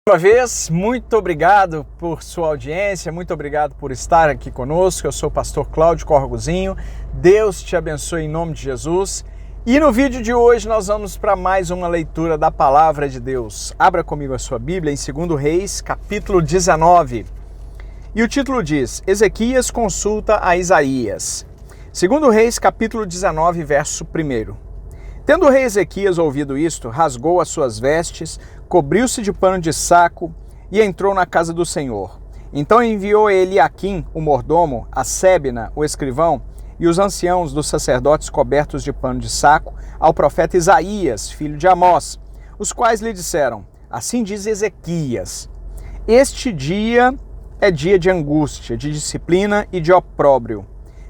Uma vez, muito obrigado por sua audiência, muito obrigado por estar aqui conosco. Eu sou o pastor Cláudio Corgozinho. Deus te abençoe em nome de Jesus. E no vídeo de hoje nós vamos para mais uma leitura da Palavra de Deus. Abra comigo a sua Bíblia em 2 Reis, capítulo 19. E o título diz: Ezequias consulta a Isaías. 2 Reis, capítulo 19, verso 1. Tendo o rei Ezequias ouvido isto, rasgou as suas vestes, cobriu-se de pano de saco e entrou na casa do Senhor. Então enviou Eliaquim, o mordomo, a Sebna, o escrivão, e os anciãos dos sacerdotes cobertos de pano de saco, ao profeta Isaías, filho de Amós, os quais lhe disseram: Assim diz Ezequias: Este dia é dia de angústia, de disciplina e de opróbrio,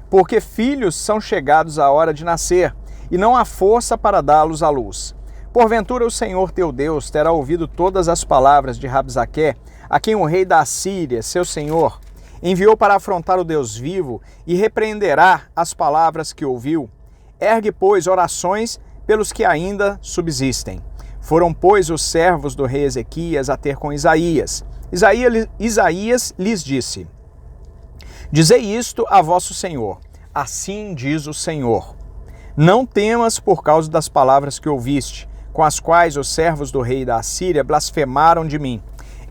porque filhos são chegados à hora de nascer, e não há força para dá-los à luz. Porventura o Senhor teu Deus terá ouvido todas as palavras de Rabsaqué, a quem o rei da Assíria, seu senhor, enviou para afrontar o Deus vivo, e repreenderá as palavras que ouviu. Ergue, pois, orações pelos que ainda subsistem. Foram, pois, os servos do rei Ezequias a ter com Isaías. Isaías lhes disse: Dizei isto a vosso senhor. Assim diz o Senhor: Não temas por causa das palavras que ouviste, com as quais os servos do rei da Assíria blasfemaram de mim.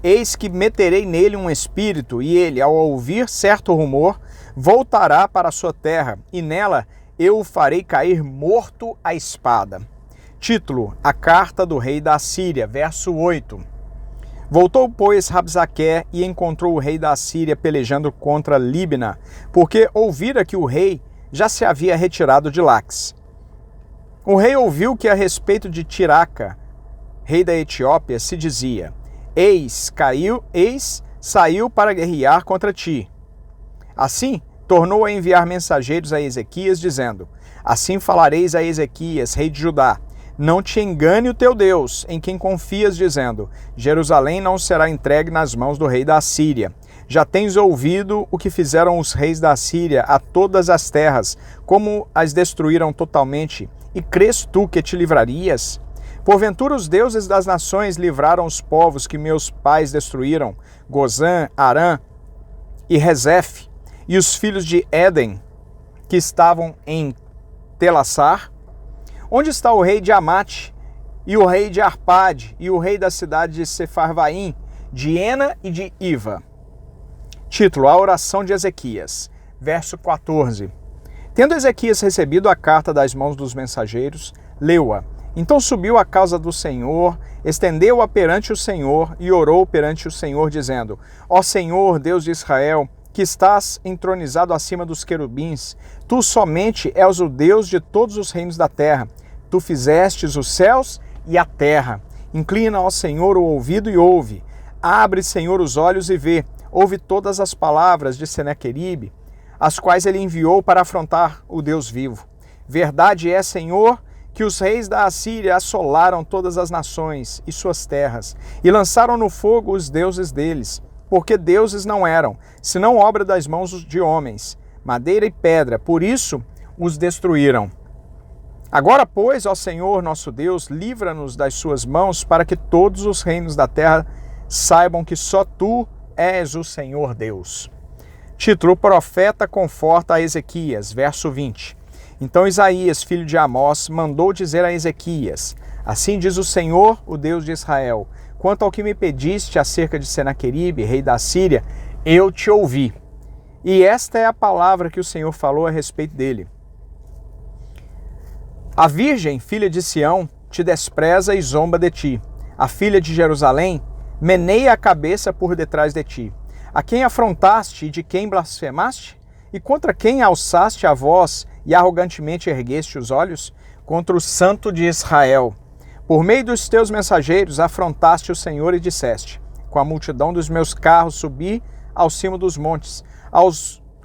Eis que meterei nele um espírito, e ele, ao ouvir certo rumor, voltará para a sua terra, e nela eu o farei cair morto à espada. Título: A carta do rei da Assíria, verso 8. Voltou, pois, Rabsaqué e encontrou o rei da Assíria pelejando contra Líbina, porque ouvira que o rei já se havia retirado de Laques. O rei ouviu que a respeito de Tiraca, rei da Etiópia, se dizia: Eis, saiu para guerrear contra ti. Assim, tornou a enviar mensageiros a Ezequias, dizendo: Assim falareis a Ezequias, rei de Judá: Não te engane o teu Deus, em quem confias, dizendo: Jerusalém não será entregue nas mãos do rei da Assíria. Já tens ouvido o que fizeram os reis da Assíria a todas as terras, como as destruíram totalmente, e crês tu que te livrarias? Porventura os deuses das nações livraram os povos que meus pais destruíram, Gozã, Arã e Rezef, e os filhos de Éden, que estavam em Telassar? Onde está o rei de Amate, e o rei de Arpade, e o rei da cidade de Sefarvaim, de Ena e de Iva? Título: A oração de Ezequias, verso 14. Tendo Ezequias recebido a carta das mãos dos mensageiros, leu-a. Então subiu à casa do Senhor, estendeu-a perante o Senhor e orou perante o Senhor, dizendo: Ó Senhor, Deus de Israel, que estás entronizado acima dos querubins, tu somente és o Deus de todos os reinos da terra. Tu fizestes os céus e a terra. Inclina ao Senhor o ouvido e ouve. Abre, Senhor, os olhos e vê. Ouve todas as palavras de Senaqueribe, as quais ele enviou para afrontar o Deus vivo. Verdade é, Senhor, que os reis da Assíria assolaram todas as nações e suas terras, e lançaram no fogo os deuses deles, porque deuses não eram, senão obra das mãos de homens, madeira e pedra, por isso os destruíram. Agora, pois, ó Senhor nosso Deus, livra-nos das suas mãos, para que todos os reinos da terra saibam que só tu és o Senhor Deus. Título: O profeta conforta a Ezequias, verso 20. Então Isaías, filho de Amós, mandou dizer a Ezequias: Assim diz o Senhor, o Deus de Israel: Quanto ao que me pediste acerca de Senaqueribe, rei da Síria, eu te ouvi. E esta é a palavra que o Senhor falou a respeito dele. A virgem, filha de Sião, te despreza e zomba de ti. A filha de Jerusalém meneia a cabeça por detrás de ti. A quem afrontaste e de quem blasfemaste? E contra quem alçaste a voz e arrogantemente ergueste os olhos? Contra o Santo de Israel. Por meio dos teus mensageiros afrontaste o Senhor e disseste: Com a multidão dos meus carros subi ao cimo dos montes,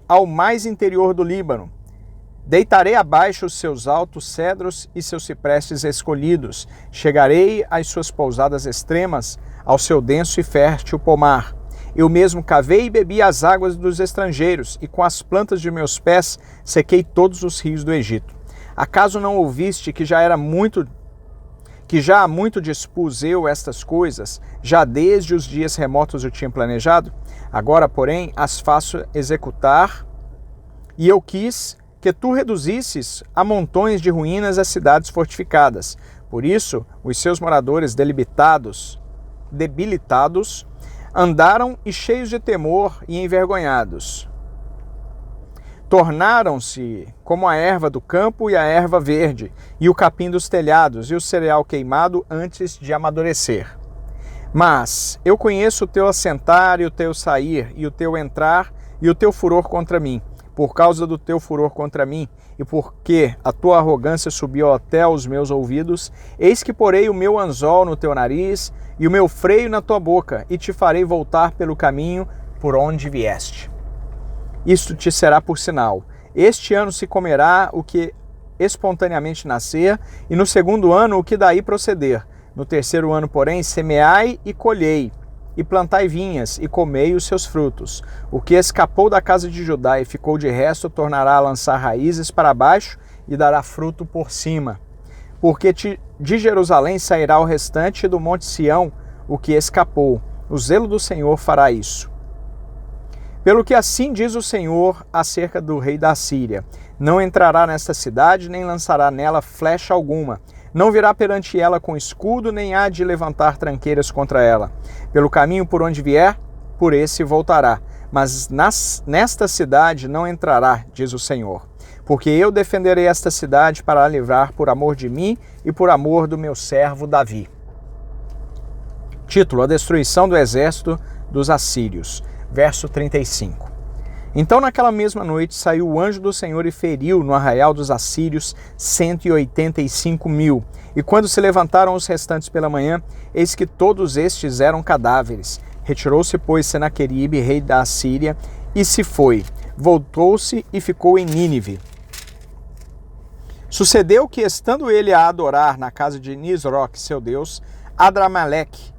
ao mais interior do Líbano. Deitarei abaixo os seus altos cedros e seus ciprestes escolhidos. Chegarei às suas pousadas extremas, ao seu denso e fértil pomar. Eu mesmo cavei e bebi as águas dos estrangeiros, e com as plantas de meus pés sequei todos os rios do Egito. Acaso não ouviste que que já há muito dispus eu estas coisas, já desde os dias remotos eu tinha planejado? Agora, porém, as faço executar, e eu quis que tu reduzisses a montões de ruínas as cidades fortificadas. Por isso, os seus moradores debilitados, andaram e cheios de temor e envergonhados. Tornaram-se como a erva do campo e a erva verde, e o capim dos telhados, e o cereal queimado antes de amadurecer. Mas eu conheço o teu assentar e o teu sair, e o teu entrar e o teu furor contra mim. Por causa do teu furor contra mim, e porque a tua arrogância subiu até aos meus ouvidos, eis que porei o meu anzol no teu nariz e o meu freio na tua boca, e te farei voltar pelo caminho por onde vieste. Isto te será por sinal. Este ano se comerá o que espontaneamente nascer, e no segundo ano o que daí proceder. No terceiro ano, porém, semeai e colhei, e plantai vinhas, e comei os seus frutos. O que escapou da casa de Judá e ficou de resto, tornará a lançar raízes para baixo, e dará fruto por cima. Porque de Jerusalém sairá o restante, e do monte Sião o que escapou. O zelo do Senhor fará isso. Pelo que assim diz o Senhor acerca do rei da Assíria: não entrará nesta cidade, nem lançará nela flecha alguma. Não virá perante ela com escudo, nem há de levantar tranqueiras contra ela. Pelo caminho por onde vier, por esse voltará. Mas nesta cidade não entrará, diz o Senhor. Porque eu defenderei esta cidade para a livrar por amor de mim e por amor do meu servo Davi. Título: A destruição do exército dos assírios. Verso 35. Então naquela mesma noite saiu o anjo do Senhor e feriu no arraial dos assírios 185.000. E quando se levantaram os restantes pela manhã, eis que todos estes eram cadáveres. Retirou-se, pois, Senaqueribe, rei da Assíria, e se foi. Voltou-se e ficou em Nínive. Sucedeu que, estando ele a adorar na casa de Nisroque, seu deus, Adrameleque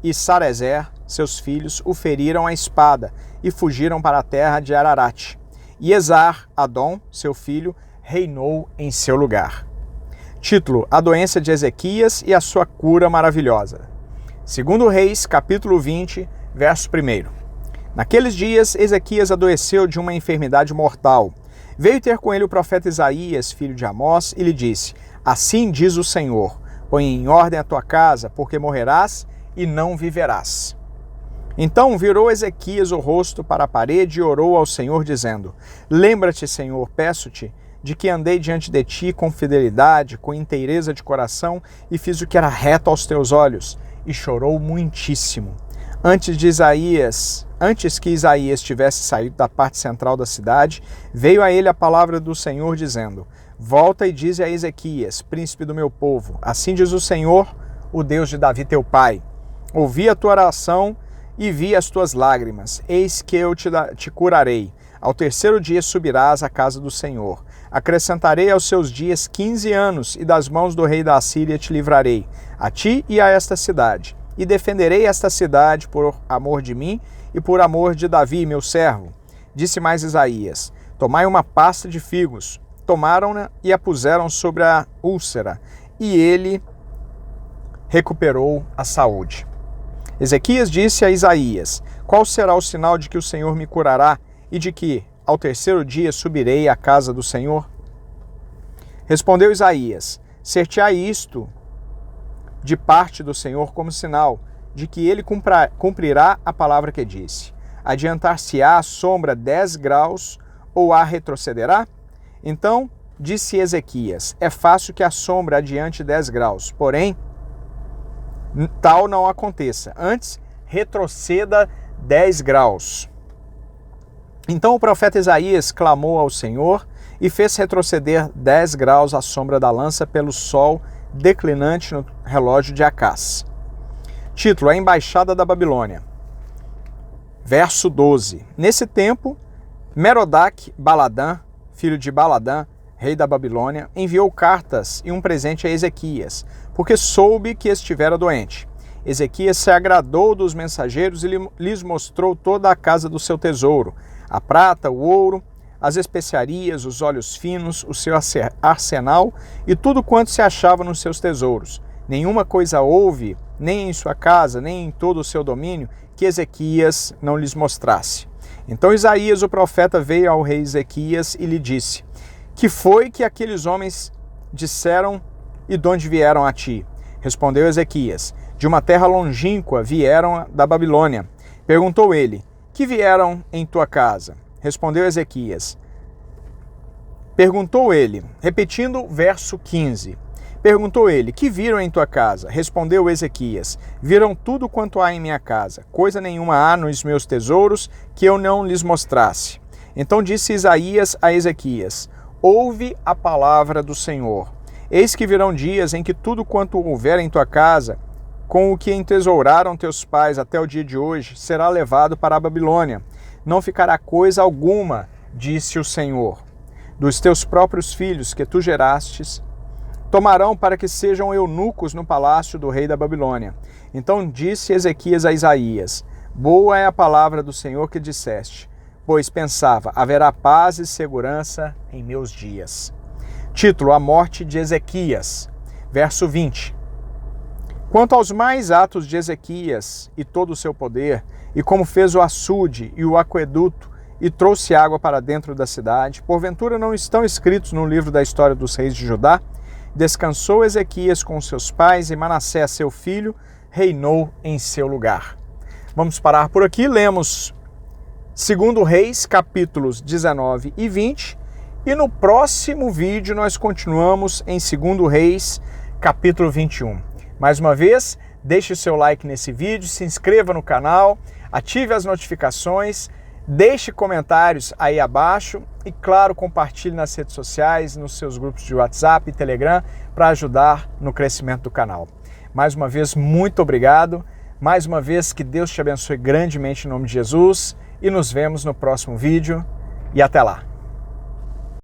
e Sarezer, seus filhos, o feriram à espada e fugiram para a terra de Ararat. E Esar-Adom, seu filho, reinou em seu lugar. Título: A doença de Ezequias e a sua cura maravilhosa. Segundo Reis, capítulo 20, verso 1. Naqueles dias, Ezequias adoeceu de uma enfermidade mortal. Veio ter com ele o profeta Isaías, filho de Amós, e lhe disse: Assim diz o Senhor, põe em ordem a tua casa, porque morrerás e não viverás. Então virou Ezequias o rosto para a parede e orou ao Senhor, dizendo: Lembra-te, Senhor, peço-te, de que andei diante de ti com fidelidade, com inteireza de coração, e fiz o que era reto aos teus olhos. E chorou muitíssimo. Antes que Isaías tivesse saído da parte central da cidade, veio a ele a palavra do Senhor, dizendo: Volta e dize a Ezequias, príncipe do meu povo: Assim diz o Senhor, o Deus de Davi teu pai: Ouvi a tua oração e vi as tuas lágrimas. Eis que eu te curarei. Ao terceiro dia subirás à casa do Senhor. Acrescentarei aos seus dias 15 anos, e das mãos do rei da Assíria te livrarei, a ti e a esta cidade. E defenderei esta cidade por amor de mim e por amor de Davi, meu servo. Disse mais Isaías: Tomai uma pasta de figos. Tomaram-na e a puseram sobre a úlcera, e ele recuperou a saúde. Ezequias disse a Isaías: Qual será o sinal de que o Senhor me curará e de que, ao terceiro dia, subirei à casa do Senhor? Respondeu Isaías: Ser-te-á isto de parte do Senhor como sinal de que ele cumprirá a palavra que disse. Adiantar-se-á a sombra 10 graus ou a retrocederá? Então disse Ezequias: É fácil que a sombra adiante 10 graus, porém tal não aconteça. Antes, retroceda 10 graus. Então o profeta Isaías clamou ao Senhor e fez retroceder 10 graus a sombra da lança pelo sol declinante no relógio de Acás. Título: A Embaixada da Babilônia. Verso 12. Nesse tempo, Merodach-Baladã, filho de Baladã, rei da Babilônia, enviou cartas e um presente a Ezequias, porque soube que estivera doente. Ezequias se agradou dos mensageiros e lhes mostrou toda a casa do seu tesouro, a prata, o ouro, as especiarias, os óleos finos, o seu arsenal e tudo quanto se achava nos seus tesouros. Nenhuma coisa houve, nem em sua casa, nem em todo o seu domínio, que Ezequias não lhes mostrasse. Então Isaías, o profeta, veio ao rei Ezequias e lhe disse: Que foi que aqueles homens disseram e de onde vieram a ti? Respondeu Ezequias: De uma terra longínqua vieram da Babilônia. Perguntou ele: Que vieram em tua casa? Respondeu Ezequias. Perguntou ele, repetindo verso 15. Perguntou ele: Que viram em tua casa? Respondeu Ezequias: Viram tudo quanto há em minha casa. Coisa nenhuma há nos meus tesouros que eu não lhes mostrasse. Então disse Isaías a Ezequias: Ouve a palavra do Senhor. Eis que virão dias em que tudo quanto houver em tua casa, com o que entesouraram teus pais até o dia de hoje, será levado para a Babilônia. Não ficará coisa alguma, disse o Senhor. Dos teus próprios filhos que tu gerastes, tomarão para que sejam eunucos no palácio do rei da Babilônia. Então disse Ezequias a Isaías: Boa é a palavra do Senhor que disseste, pois pensava: haverá paz e segurança em meus dias. Título: A morte de Ezequias. Verso 20. Quanto aos mais atos de Ezequias e todo o seu poder, e como fez o açude e o aqueduto, e trouxe água para dentro da cidade, porventura não estão escritos no livro da história dos reis de Judá? Descansou Ezequias com seus pais, e Manassés, seu filho, reinou em seu lugar. Vamos parar por aqui. Lemos 2 Reis, capítulos 19 e 20, e no próximo vídeo nós continuamos em 2 Reis, capítulo 21. Mais uma vez, deixe o seu like nesse vídeo, se inscreva no canal, ative as notificações, deixe comentários aí abaixo e, claro, compartilhe nas redes sociais, nos seus grupos de WhatsApp e Telegram para ajudar no crescimento do canal. Mais uma vez, muito obrigado. Mais uma vez, que Deus te abençoe grandemente em nome de Jesus e nos vemos no próximo vídeo e até lá.